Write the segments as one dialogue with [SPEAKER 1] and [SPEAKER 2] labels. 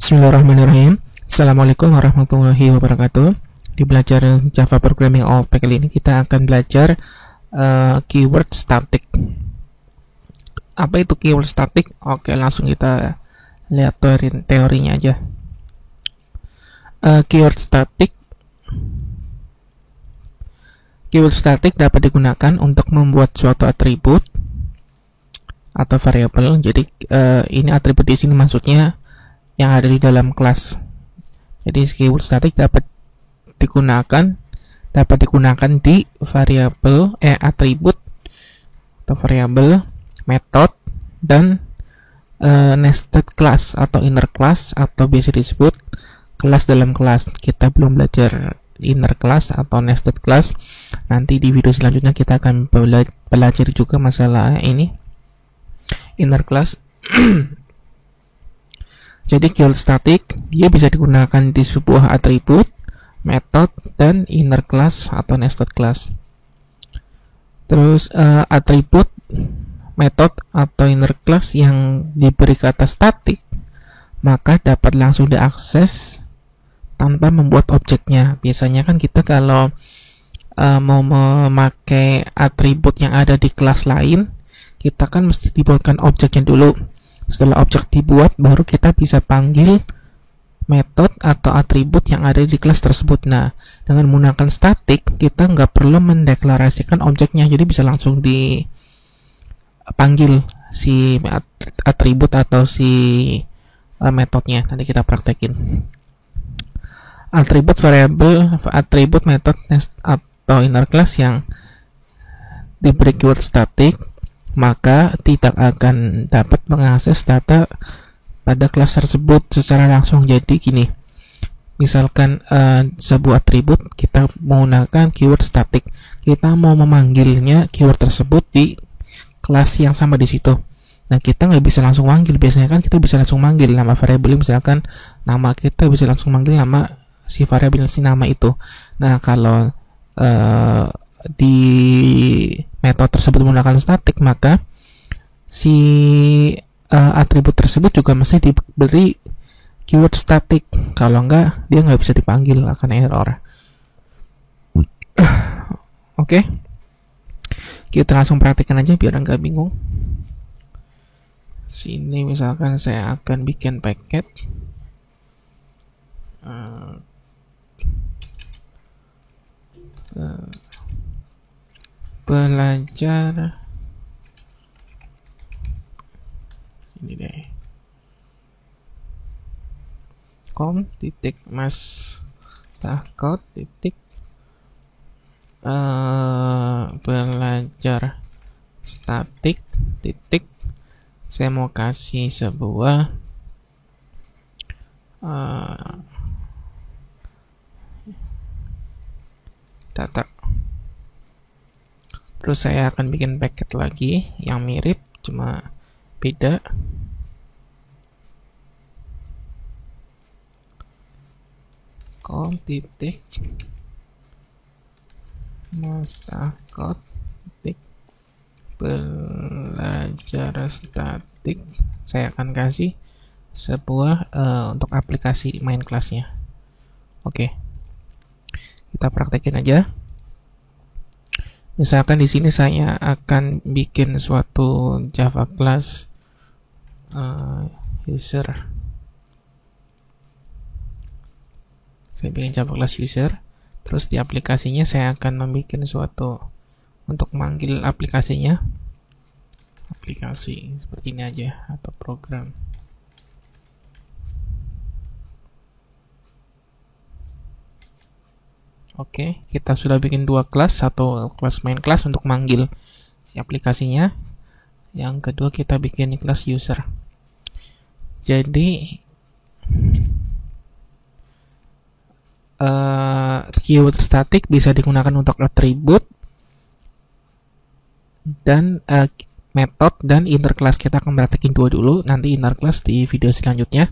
[SPEAKER 1] Bismillahirrahmanirrahim. Assalamualaikum warahmatullahi wabarakatuh. Di belajar Java Programming OOP kali ini kita akan belajar keyword static. Apa itu keyword static? Oke, langsung kita lihat teorinya aja. Keyword static dapat digunakan untuk membuat suatu atribut atau variabel. Jadi ini atribut di sini maksudnya yang ada di dalam kelas. Jadi keyword static dapat digunakan di variabel atribut atau variabel, method, dan nested class atau inner class, atau biasa disebut kelas dalam kelas. Kita belum belajar inner class atau nested class. Nanti di video selanjutnya kita akan belajar juga masalah ini, inner class. Jadi keyword static dia bisa digunakan di sebuah atribut, method, dan inner class atau nested class. Terus atribut, method, atau inner class yang diberi kata static maka dapat langsung diakses tanpa membuat objeknya. Biasanya kan kita kalau mau memakai atribut yang ada di kelas lain, kita kan mesti dibuatkan objeknya dulu. Setelah objek dibuat, baru kita bisa panggil metode atau atribut yang ada di kelas tersebut. Nah, dengan menggunakan static, kita nggak perlu mendeklarasikan objeknya, jadi bisa langsung dipanggil si atribut atau si metodenya. Nanti kita praktekin. Atribut, variabel, atribut, metode, atau inner class yang diberi keyword static maka tidak akan dapat mengakses data pada kelas tersebut secara langsung. Jadi gini, misalkan sebuah atribut kita menggunakan keyword static, kita mau memanggilnya keyword tersebut di kelas yang sama di situ. Nah, kita nggak bisa langsung manggil. Biasanya kan kita bisa langsung manggil nama variabel, misalkan nama kita bisa langsung manggil nama si variabel si nama itu. Nah, kalau di metode tersebut menggunakan static, maka si atribut tersebut juga mesti diberi keyword static. Kalau enggak, dia nggak bisa dipanggil, akan error. Oke, kita langsung praktikkan aja biar nggak bingung. Sini misalkan saya akan bikin paket belajar ini deh com.mastakot belajar static saya mau kasih sebuah data. Terus saya akan bikin paket lagi yang mirip, cuma beda. com.mastakot belajar static. Saya akan kasih sebuah untuk aplikasi main kelasnya. Oke, kita praktekin aja. Misalkan di sini saya akan bikin suatu Java class user. Saya bikin Java class user. Terus di aplikasinya saya akan membuat suatu untuk manggil aplikasinya. Aplikasi seperti ini aja atau program. Oke, kita sudah bikin dua kelas, satu kelas main kelas untuk manggil si aplikasinya. Yang kedua kita bikin kelas user. Jadi keyword static bisa digunakan untuk atribut dan method dan inner class. Kita akan praktekin dua dulu, nanti inner class di video selanjutnya.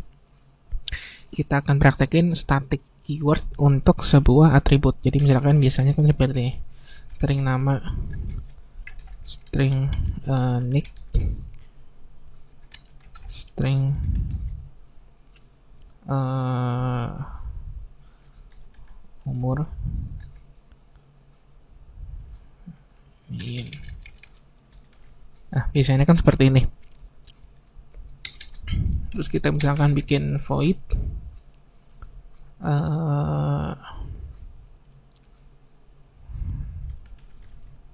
[SPEAKER 1] Kita akan praktekin static keyword untuk sebuah atribut. Jadi misalkan biasanya kan seperti string nama, string nick, string umur min. Nah, biasanya kan seperti ini. Terus kita misalkan bikin void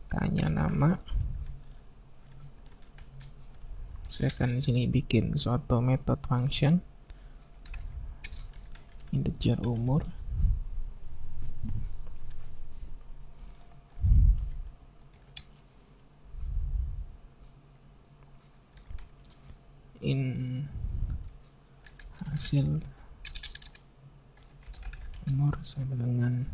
[SPEAKER 1] tanya nama. Saya akan di sini bikin suatu method function integer umur in hasil umur sama dengan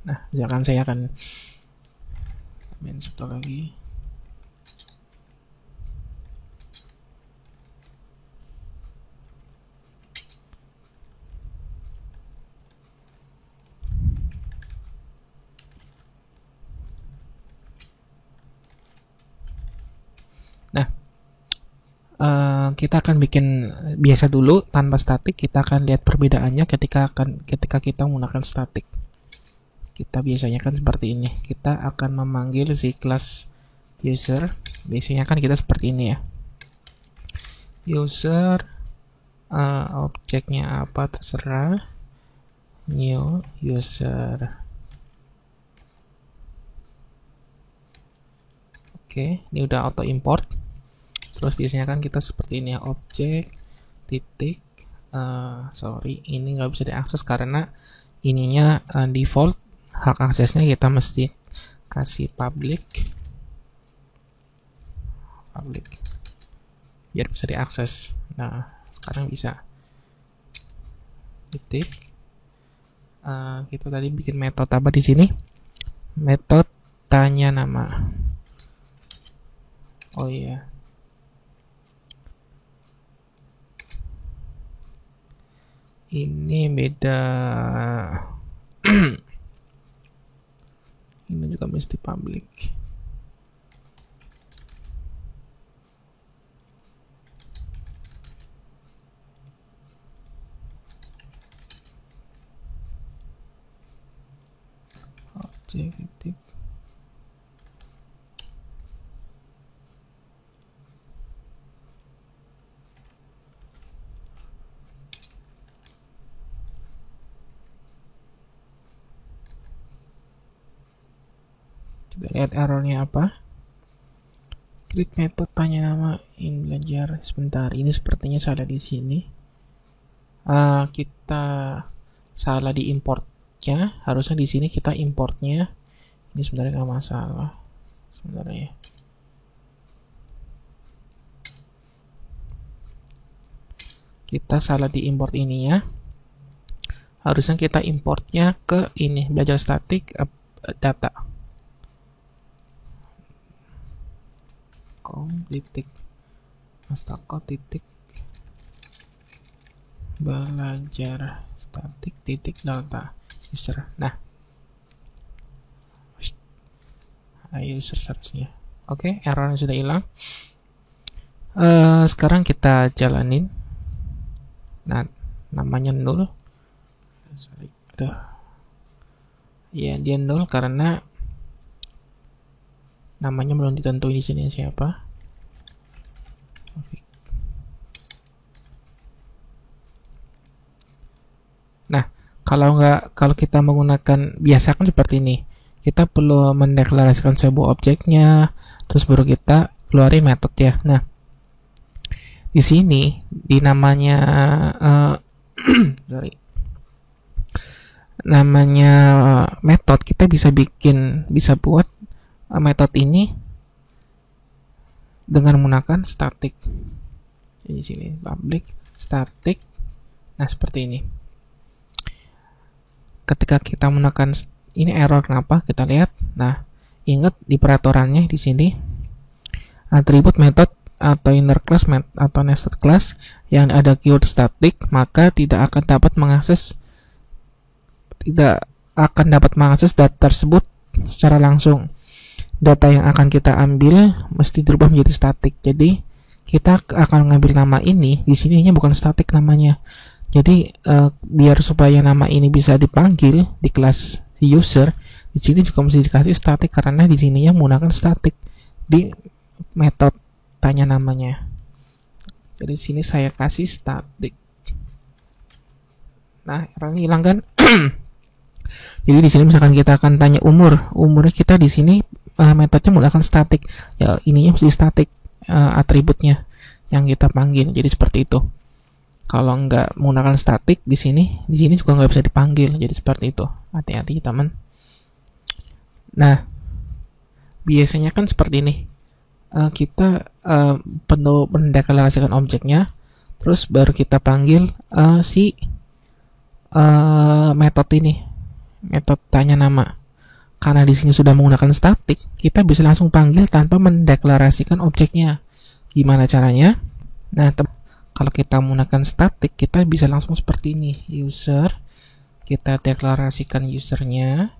[SPEAKER 1] nah, misalkan saya akan main satu lagi. Nah, kita akan bikin biasa dulu tanpa statik. Kita akan lihat perbedaannya ketika kita menggunakan statik. Kita biasanya kan seperti ini. Kita akan memanggil si kelas user. Biasanya kan kita seperti ini ya. User, objeknya apa terserah. New user. Oke, ini udah auto import. Terus biasanya kan kita seperti ini ya, objek titik sorry, ini nggak bisa diakses karena ininya default. Hak aksesnya kita mesti kasih public biar bisa diakses. Nah, sekarang bisa titik. Kita tadi bikin metode apa di sini? Metode tanya nama. Oh iya. Ini beda. Ini juga mesti public. Objek titik. Kita lihat errornya apa. Create method tanya nama in belajar. Sebentar, ini sepertinya salah di sini. Kita salah di importnya. Harusnya di sini kita importnya. Ini sebenarnya nggak masalah. Sebenarnya. Kita salah di import ini ya. Harusnya kita importnya ke ini belajar statik data. Titik Astako titik belajar statik titik data user. Nah, user seharusnya. Oke, errornya sudah hilang. Sekarang kita jalanin. Nah, namanya 0. Sorry, ya dia 0 karena namanya belum ditentuin di sini siapa. Nah, kalau kita menggunakan biasa kan seperti ini. Kita perlu mendeklarasikan sebuah objeknya, terus baru kita keluarin metode ya. Nah, di sini di namanya namanya metode kita bisa buat metode ini dengan menggunakan static. Di sini public static. Nah, seperti ini. Ketika kita menggunakan ini error kenapa? Kita lihat. Nah, ingat di peraturannya di sini atribut method atau inner class atau nested class yang ada keyword static maka tidak akan dapat mengakses data tersebut secara langsung. data yang akan kita ambil mesti dirubah menjadi statik. Jadi kita akan mengambil nama ini, di sini bukan statik namanya. Jadi biar supaya nama ini bisa dipanggil di kelas user, di sini juga mesti dikasih statik karena di sininya menggunakan statik di metode tanya namanya. Jadi sini saya kasih statik. Nah, errornya hilang kan? Jadi di sini misalkan kita akan tanya umurnya kita di sini metodenya menggunakan statik. Ya, ininya mesti statik atributnya yang kita panggil. Jadi seperti itu. Kalau nggak menggunakan statik di sini juga nggak bisa dipanggil. Jadi seperti itu. Hati-hati teman. Nah, biasanya kan seperti ini. Kita perlu mendeklarasikan objeknya, terus baru kita panggil si metode ini, metode tanya nama. Karena di sini sudah menggunakan statik, kita bisa langsung panggil tanpa mendeklarasikan objeknya. Gimana caranya? Nah, kalau kita menggunakan statik, kita bisa langsung seperti ini. User, kita deklarasikan usernya,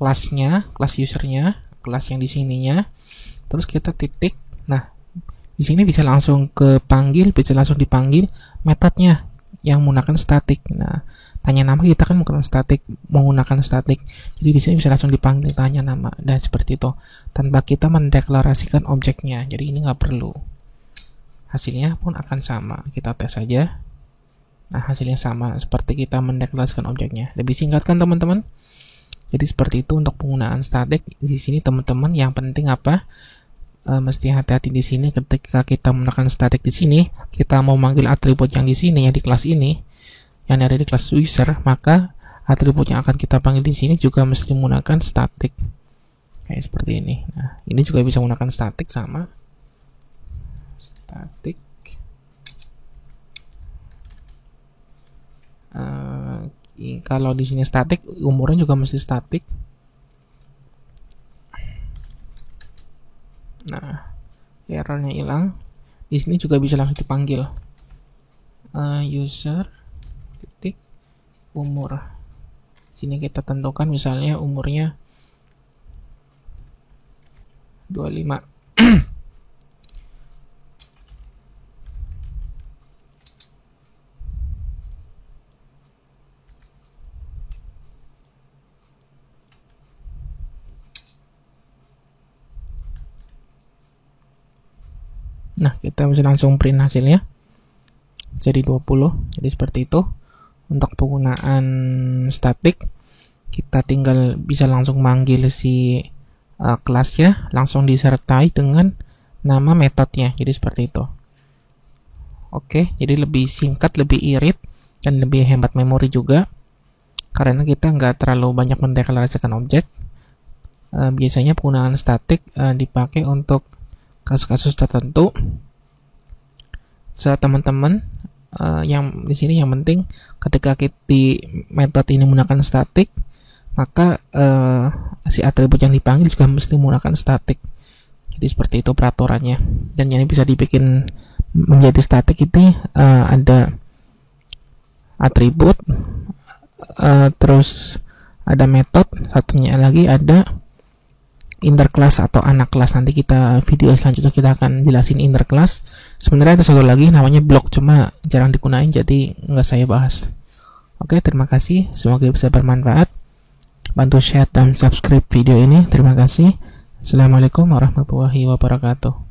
[SPEAKER 1] kelasnya, kelas usernya, kelas yang di sininya. Terus kita titik. Nah, di sini bisa langsung kepanggil, bisa langsung dipanggil metodenya yang menggunakan statik. Nah, tanya nama kita kan menggunakan statik. Jadi di sini bisa langsung dipanggil tanya nama dan seperti itu tanpa kita mendeklarasikan objeknya. Jadi ini nggak perlu. Hasilnya pun akan sama. Kita tes saja. Nah, hasilnya sama seperti kita mendeklarasikan objeknya. Lebih singkat kan teman-teman? Jadi seperti itu untuk penggunaan statik. Di sini teman-teman yang penting apa? Mesti hati-hati di sini ketika kita menggunakan statik di sini, kita mau manggil atribut yang di sini ya di kelas ini, yang ada di kelas user, maka atribut yang akan kita panggil di sini juga mesti menggunakan statik. Kayak seperti ini. Nah, ini juga bisa menggunakan statik sama. Statik. Kalau di sini statik, umurnya juga mesti statik. Nah, errornya hilang. Di sini juga bisa langsung dipanggil user titik umur. Sini kita tentukan misalnya umurnya 25. Nah, kita bisa langsung print hasilnya jadi 20. Jadi seperti itu untuk penggunaan statik. Kita tinggal bisa langsung manggil si kelasnya, langsung disertai dengan nama metodenya. Jadi seperti itu. Oke, jadi lebih singkat, lebih irit, dan lebih hemat memori juga karena kita nggak terlalu banyak mendeklarasikan objek. Biasanya penggunaan statik dipakai untuk kasus-kasus tertentu. Saat teman-teman yang di sini yang penting ketika di metode ini menggunakan statik, maka si atribut yang dipanggil juga mesti menggunakan statik. Jadi seperti itu peraturannya. Dan yang bisa dibikin menjadi statik itu ada atribut, terus ada metode, satunya lagi ada interclass atau anak kelas. Nanti kita video selanjutnya kita akan jelasin interclass. Sebenarnya ada satu lagi namanya block, cuma jarang digunain jadi nggak saya bahas. Oke, terima kasih, semoga bisa bermanfaat. Bantu share dan subscribe video ini. Terima kasih. Assalamualaikum warahmatullahi wabarakatuh.